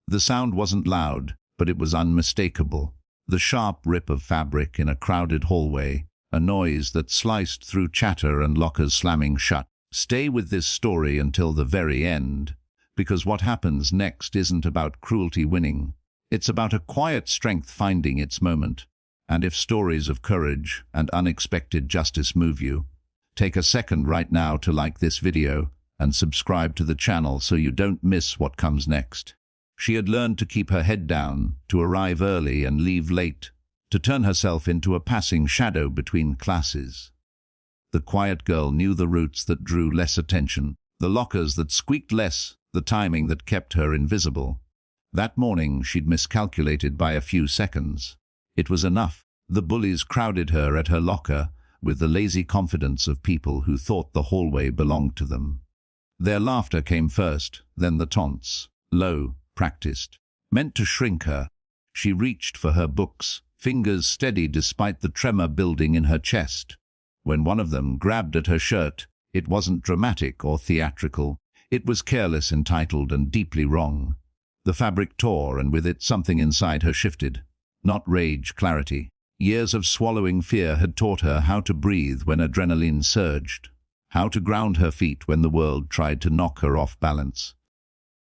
The sound wasn't loud, but it was unmistakable. The sharp rip of fabric in a crowded hallway, a noise that sliced through chatter and lockers slamming shut. Stay with this story until the very end, because what happens next isn't about cruelty winning. It's about a quiet strength finding its moment. And if stories of courage and unexpected justice move you, take a second right now to like this video and subscribe to the channel so you don't miss what comes next. She had learned to keep her head down, to arrive early and leave late, to turn herself into a passing shadow between classes. The quiet girl knew the routes that drew less attention, the lockers that squeaked less, the timing that kept her invisible. That morning she'd miscalculated by a few seconds. It was enough. The bullies crowded her at her locker with the lazy confidence of people who thought the hallway belonged to them. Their laughter came first, then the taunts, low, practiced, meant to shrink her. She reached for her books, fingers steady despite the tremor building in her chest. When one of them grabbed at her shirt, it wasn't dramatic or theatrical. It was careless, entitled, and deeply wrong. The fabric tore, and with it something inside her shifted. Not rage, clarity. Years of swallowing fear had taught her how to breathe when adrenaline surged, how to ground her feet when the world tried to knock her off balance.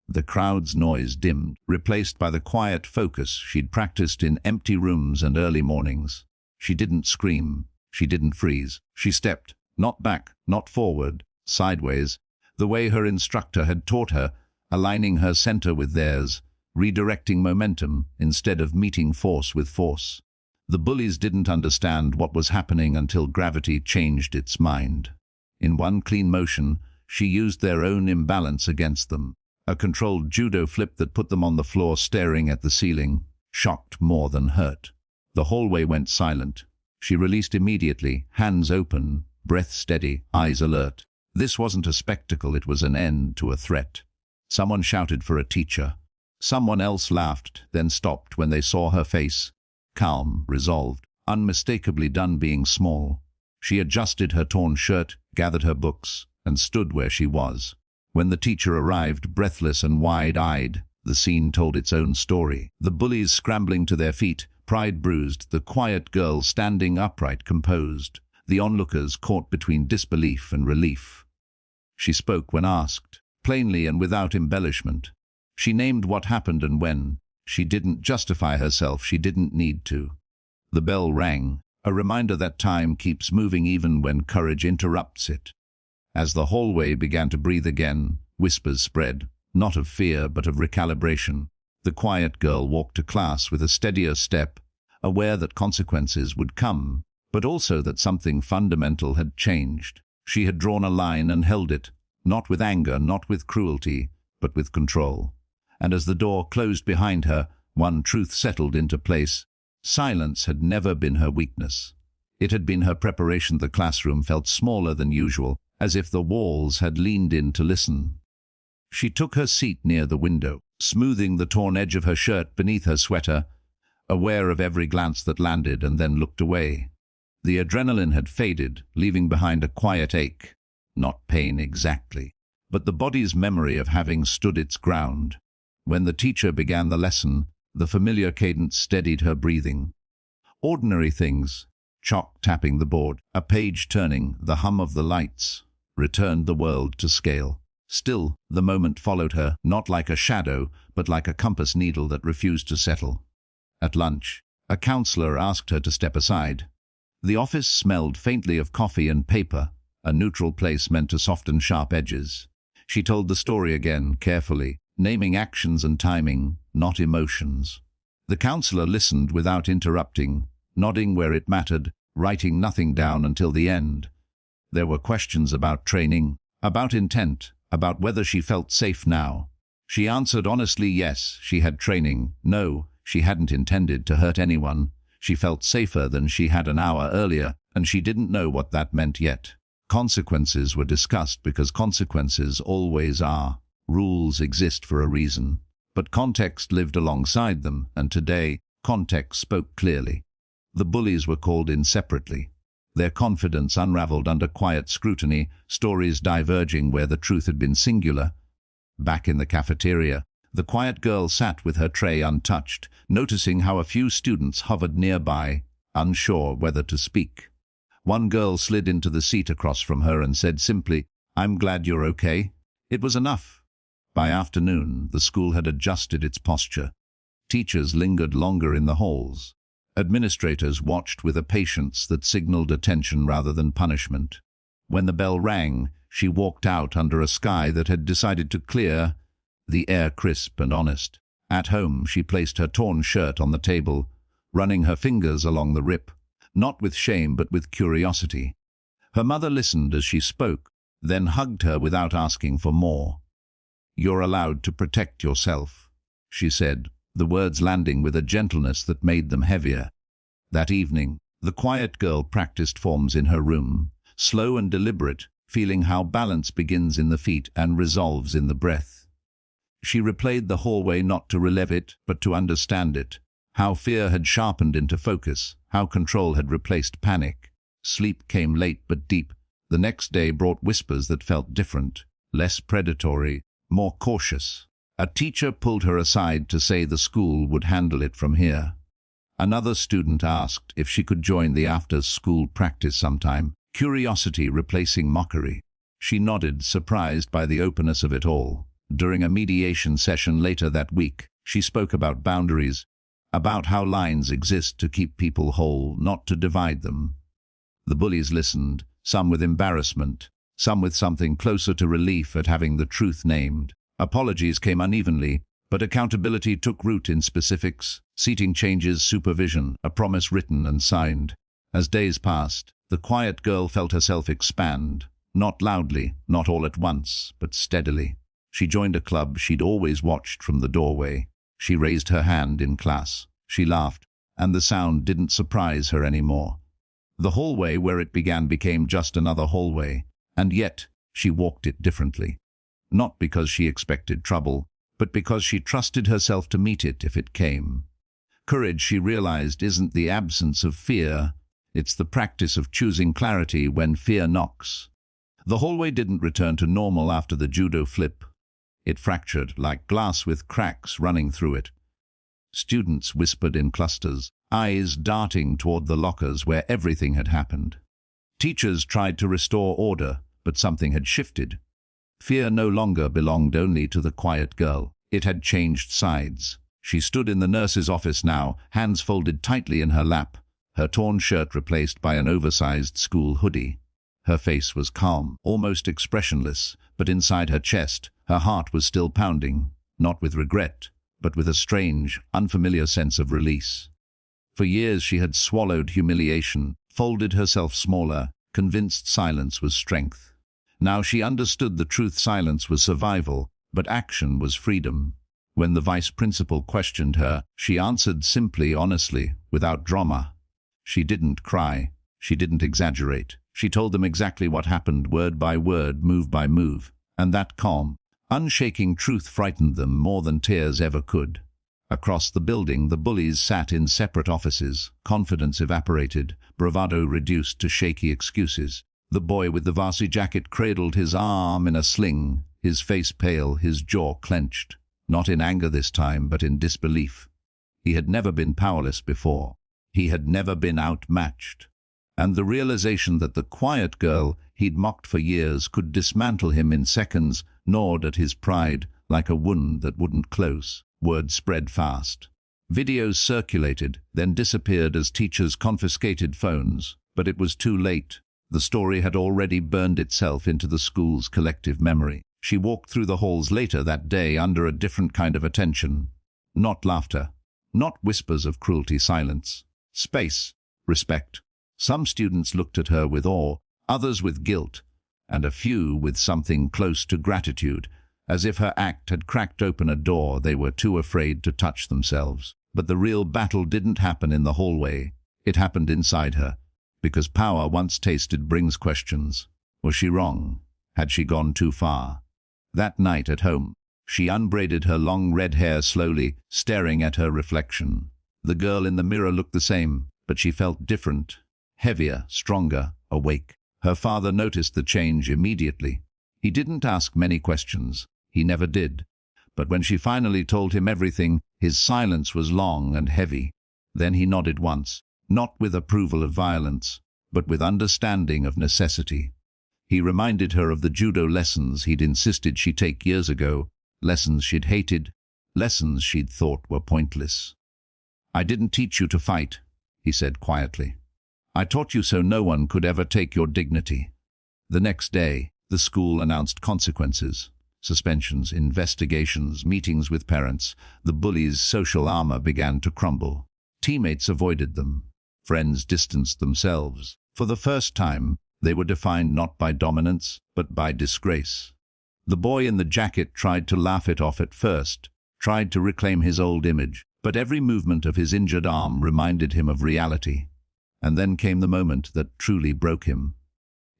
The crowd's noise dimmed, replaced by the quiet focus she'd practiced in empty rooms and early mornings. She didn't scream. She didn't freeze. She stepped, not back, not forward, sideways, the way her instructor had taught her, aligning her center with theirs, redirecting momentum instead of meeting force with force. The bullies didn't understand what was happening until gravity changed its mind. In one clean motion, she used their own imbalance against them. A controlled judo flip that put them on the floor staring at the ceiling, shocked more than hurt. The hallway went silent. She released immediately, hands open, breath steady, eyes alert. This wasn't a spectacle, it was an end to a threat. Someone shouted for a teacher. Someone else laughed, then stopped when they saw her face. Calm, resolved, unmistakably done being small. She adjusted her torn shirt, gathered her books, and stood where she was. When the teacher arrived, breathless and wide-eyed, the scene told its own story. The bullies scrambling to their feet, pride bruised, the quiet girl standing upright, composed, the onlookers caught between disbelief and relief. She spoke when asked, plainly and without embellishment. She named what happened and when. She didn't justify herself, she didn't need to. The bell rang, a reminder that time keeps moving even when courage interrupts it. As the hallway began to breathe again, whispers spread, not of fear but of recalibration. The quiet girl walked to class with a steadier step, aware that consequences would come, but also that something fundamental had changed. She had drawn a line and held it, not with anger, not with cruelty, but with control. And as the door closed behind her, one truth settled into place. Silence had never been her weakness. It had been her preparation. The classroom felt smaller than usual, as if the walls had leaned in to listen. She took her seat near the window, smoothing the torn edge of her shirt beneath her sweater, aware of every glance that landed, and then looked away. The adrenaline had faded, leaving behind a quiet ache. Not pain exactly, but the body's memory of having stood its ground. When the teacher began the lesson, the familiar cadence steadied her breathing. Ordinary things, chalk tapping the board, a page turning, the hum of the lights, returned the world to scale. Still, the moment followed her, not like a shadow, but like a compass needle that refused to settle. At lunch, a counselor asked her to step aside. The office smelled faintly of coffee and paper, a neutral place meant to soften sharp edges. She told the story again, carefully, naming actions and timing, not emotions. The counselor listened without interrupting, nodding where it mattered, writing nothing down until the end. There were questions about training, about intent, about whether she felt safe now. She answered honestly yes, she had training. No, she hadn't intended to hurt anyone. She felt safer than she had an hour earlier, and she didn't know what that meant yet. Consequences were discussed because consequences always are. Rules exist for a reason, but context lived alongside them, and today, context spoke clearly. The bullies were called in separately. Their confidence unraveled under quiet scrutiny, stories diverging where the truth had been singular. Back in the cafeteria, The quiet girl sat with her tray untouched, noticing how a few students hovered nearby, unsure whether to speak. One girl slid into the seat across from her and said simply, "I'm glad you're okay." It was enough. By afternoon, the school had adjusted its posture. Teachers lingered longer in the halls. Administrators watched with a patience that signaled attention rather than punishment. When the bell rang, she walked out under a sky that had decided to clear, the air crisp and honest. At home, she placed her torn shirt on the table, running her fingers along the rip, not with shame but with curiosity. Her mother listened as she spoke, then hugged her without asking for more. "You're allowed to protect yourself," she said, the words landing with a gentleness that made them heavier. That evening, the quiet girl practiced forms in her room, slow and deliberate, feeling how balance begins in the feet and resolves in the breath. She replayed the hallway not to relive it, but to understand it, how fear had sharpened into focus, how control had replaced panic. Sleep came late but deep. The next day brought whispers that felt different, less predatory, more cautious. A teacher pulled her aside to say the school would handle it from here. Another student asked if she could join the after-school practice sometime, curiosity replacing mockery. She nodded, surprised by the openness of it all. During a mediation session later that week, she spoke about boundaries, about how lines exist to keep people whole, not to divide them. The bullies listened, some with embarrassment, some with something closer to relief at having the truth named. Apologies came unevenly, but accountability took root in specifics, seating changes, supervision, a promise written and signed. As days passed, the quiet girl felt herself expand, not loudly, not all at once, but steadily. She joined a club she'd always watched from the doorway. She raised her hand in class. She laughed, and the sound didn't surprise her anymore. The hallway where it began became just another hallway, and yet she walked it differently. Not because she expected trouble, but because she trusted herself to meet it if it came. Courage, she realized, isn't the absence of fear. It's the practice of choosing clarity when fear knocks. The hallway didn't return to normal after the judo flip. It fractured like glass with cracks running through it. Students whispered in clusters, eyes darting toward the lockers where everything had happened. Teachers tried to restore order, but something had shifted. Fear no longer belonged only to the quiet girl. It had changed sides. She stood in the nurse's office now, hands folded tightly in her lap, her torn shirt replaced by an oversized school hoodie. Her face was calm, almost expressionless, but inside her chest, her heart was still pounding, not with regret, but with a strange, unfamiliar sense of release. For years she had swallowed humiliation, folded herself smaller, convinced silence was strength. Now she understood the truth: silence was survival, but action was freedom. When the vice principal questioned her, she answered simply, honestly, without drama. She didn't cry. She didn't exaggerate. She told them exactly what happened, word by word, move by move. And that calm, unshaking truth frightened them more than tears ever could. Across the building, the bullies sat in separate offices, confidence evaporated, bravado reduced to shaky excuses. The boy with the varsity jacket cradled his arm in a sling, his face pale, his jaw clenched. Not in anger this time, but in disbelief. He had never been powerless before. He had never been outmatched. And the realization that the quiet girl he'd mocked for years could dismantle him in seconds gnawed at his pride like a wound that wouldn't close. Word spread fast. Videos circulated, then disappeared as teachers confiscated phones. But it was too late. The story had already burned itself into the school's collective memory. She walked through the halls later that day under a different kind of attention. Not laughter, not whispers of cruelty, silence. Space, respect. Some students looked at her with awe, others with guilt, and a few with something close to gratitude, as if her act had cracked open a door they were too afraid to touch themselves. But the real battle didn't happen in the hallway. It happened inside her, because power once tasted brings questions. Was she wrong? Had she gone too far? That night at home, she unbraided her long red hair slowly, staring at her reflection. The girl in the mirror looked the same, but she felt different, heavier, stronger, awake. Her father noticed the change immediately. He didn't ask many questions. He never did. But when she finally told him everything, his silence was long and heavy. Then he nodded once, not with approval of violence, but with understanding of necessity. He reminded her of the judo lessons he'd insisted she take years ago, lessons she'd hated, lessons she'd thought were pointless. "I didn't teach you to fight," he said quietly. "I taught you so no one could ever take your dignity." The next day, the school announced consequences. Suspensions, investigations, meetings with parents. The bullies' social armor began to crumble. Teammates avoided them. Friends distanced themselves. For the first time, they were defined not by dominance, but by disgrace. The boy in the jacket tried to laugh it off at first, tried to reclaim his old image, but every movement of his injured arm reminded him of reality. And then came the moment that truly broke him.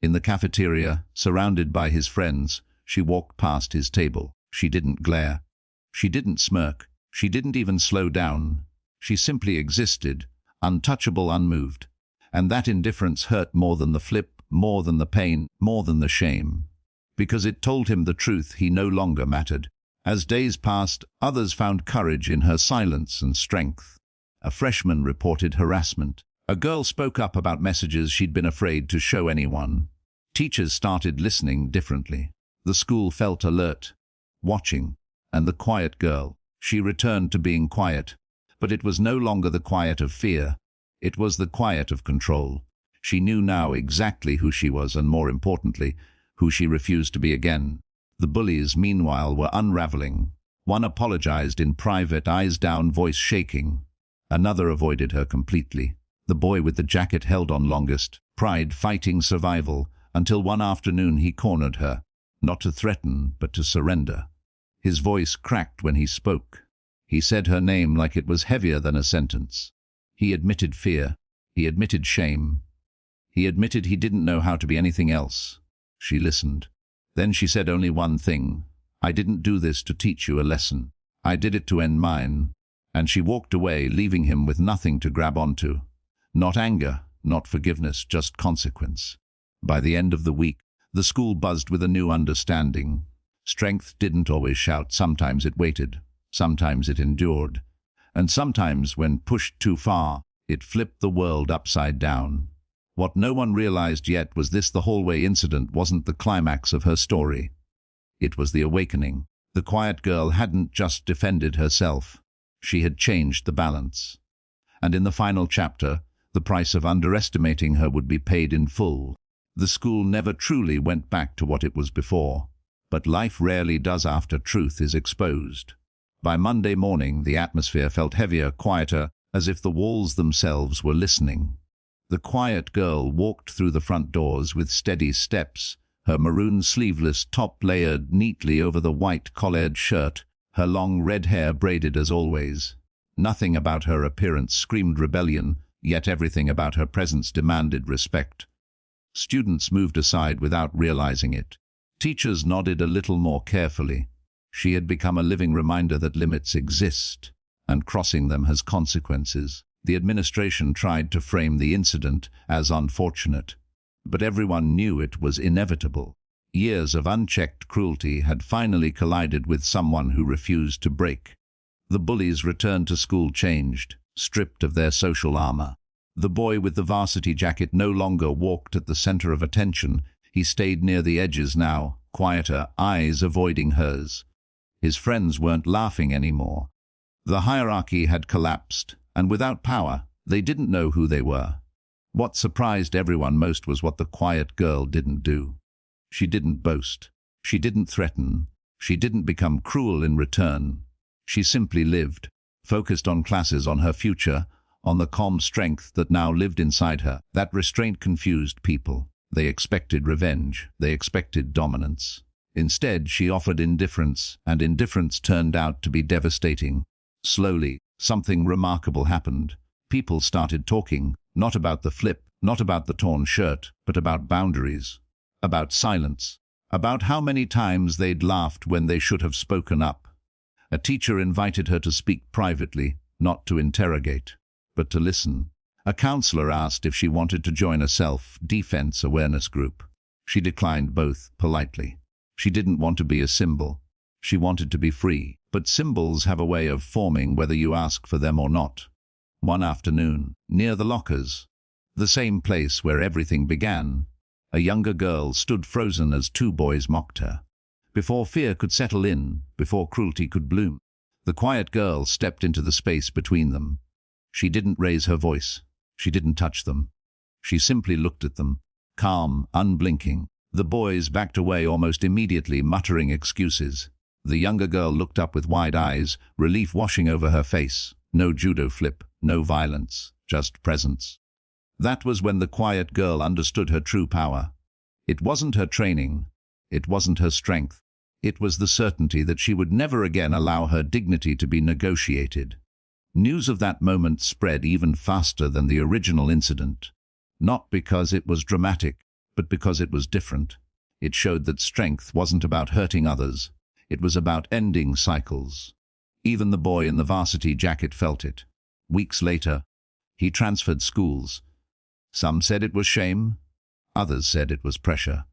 In the cafeteria, surrounded by his friends, she walked past his table. She didn't glare. She didn't smirk. She didn't even slow down. She simply existed, untouchable, unmoved. And that indifference hurt more than the flip, more than the pain, more than the shame. Because it told him the truth, he no longer mattered. As days passed, others found courage in her silence and strength. A freshman reported harassment. A girl spoke up about messages she'd been afraid to show anyone. Teachers started listening differently. The school felt alert, watching, and the quiet girl, she returned to being quiet. But it was no longer the quiet of fear. It was the quiet of control. She knew now exactly who she was and, more importantly, who she refused to be again. The bullies, meanwhile, were unraveling. One apologized in private, eyes down, voice shaking. Another avoided her completely. The boy with the jacket held on longest, pride fighting survival, until one afternoon he cornered her. Not to threaten, but to surrender. His voice cracked when he spoke. He said her name like it was heavier than a sentence. He admitted fear. He admitted shame. He admitted he didn't know how to be anything else. She listened. Then she said only one thing. "I didn't do this to teach you a lesson. I did it to end mine." And she walked away, leaving him with nothing to grab onto. Not anger, not forgiveness, just consequence. By the end of the week, the school buzzed with a new understanding. Strength didn't always shout. Sometimes it waited. Sometimes it endured. And sometimes, when pushed too far, it flipped the world upside down. What no one realized yet was this: the hallway incident wasn't the climax of her story. It was the awakening. The quiet girl hadn't just defended herself. She had changed the balance. And in the final chapter, the price of underestimating her would be paid in full. The school never truly went back to what it was before. But life rarely does after truth is exposed. By Monday morning, the atmosphere felt heavier, quieter, as if the walls themselves were listening. The quiet girl walked through the front doors with steady steps, her maroon sleeveless top layered neatly over the white collared shirt, her long red hair braided as always. Nothing about her appearance screamed rebellion, yet everything about her presence demanded respect. Students moved aside without realizing it. Teachers nodded a little more carefully. She had become a living reminder that limits exist, and crossing them has consequences. The administration tried to frame the incident as unfortunate, but everyone knew it was inevitable. Years of unchecked cruelty had finally collided with someone who refused to break. The bullies returned to school changed, stripped of their social armor. The boy with the varsity jacket no longer walked at the center of attention. He stayed near the edges now, quieter, eyes avoiding hers. His friends weren't laughing anymore. The hierarchy had collapsed, and without power, they didn't know who they were. What surprised everyone most was what the quiet girl didn't do. She didn't boast. She didn't threaten. She didn't become cruel in return. She simply lived, focused on classes, on her future, on the calm strength that now lived inside her. That restraint confused people. They expected revenge. They expected dominance. Instead, she offered indifference, and indifference turned out to be devastating. Slowly, something remarkable happened. People started talking, not about the flip, not about the torn shirt, but about boundaries, about silence, about how many times they'd laughed when they should have spoken up. A teacher invited her to speak privately, not to interrogate, but to listen. A counselor asked if she wanted to join a self-defense awareness group. She declined both politely. She didn't want to be a symbol. She wanted to be free. But symbols have a way of forming whether you ask for them or not. One afternoon, near the lockers, the same place where everything began, a younger girl stood frozen as two boys mocked her. Before fear could settle in, before cruelty could bloom, the quiet girl stepped into the space between them. She didn't raise her voice. She didn't touch them. She simply looked at them, calm, unblinking. The boys backed away almost immediately, muttering excuses. The younger girl looked up with wide eyes, relief washing over her face. No judo flip, no violence, just presence. That was when the quiet girl understood her true power. It wasn't her training. It wasn't her strength. It was the certainty that she would never again allow her dignity to be negotiated. News of that moment spread even faster than the original incident. Not because it was dramatic, but because it was different. It showed that strength wasn't about hurting others. It was about ending cycles. Even the boy in the varsity jacket felt it. Weeks later, he transferred schools. Some said it was shame. Others said it was pressure.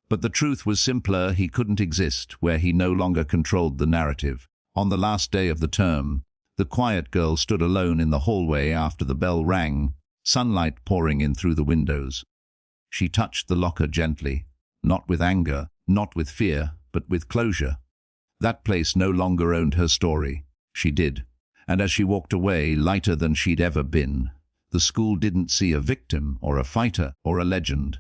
But the truth was simpler. He couldn't exist where he no longer controlled the narrative. On the last day of the term, the quiet girl stood alone in the hallway after the bell rang, sunlight pouring in through the windows. She touched the locker gently, not with anger, not with fear, but with closure. That place no longer owned her story. She did. And as she walked away, lighter than she'd ever been, the school didn't see a victim or a fighter or a legend.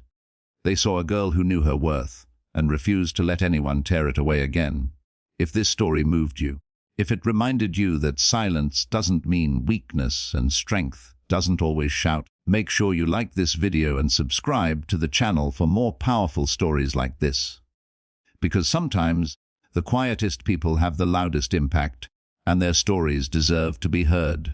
They saw a girl who knew her worth and refused to let anyone tear it away again. If this story moved you, if it reminded you that silence doesn't mean weakness and strength doesn't always shout, make sure you like this video and subscribe to the channel for more powerful stories like this. Because sometimes the quietest people have the loudest impact, and their stories deserve to be heard.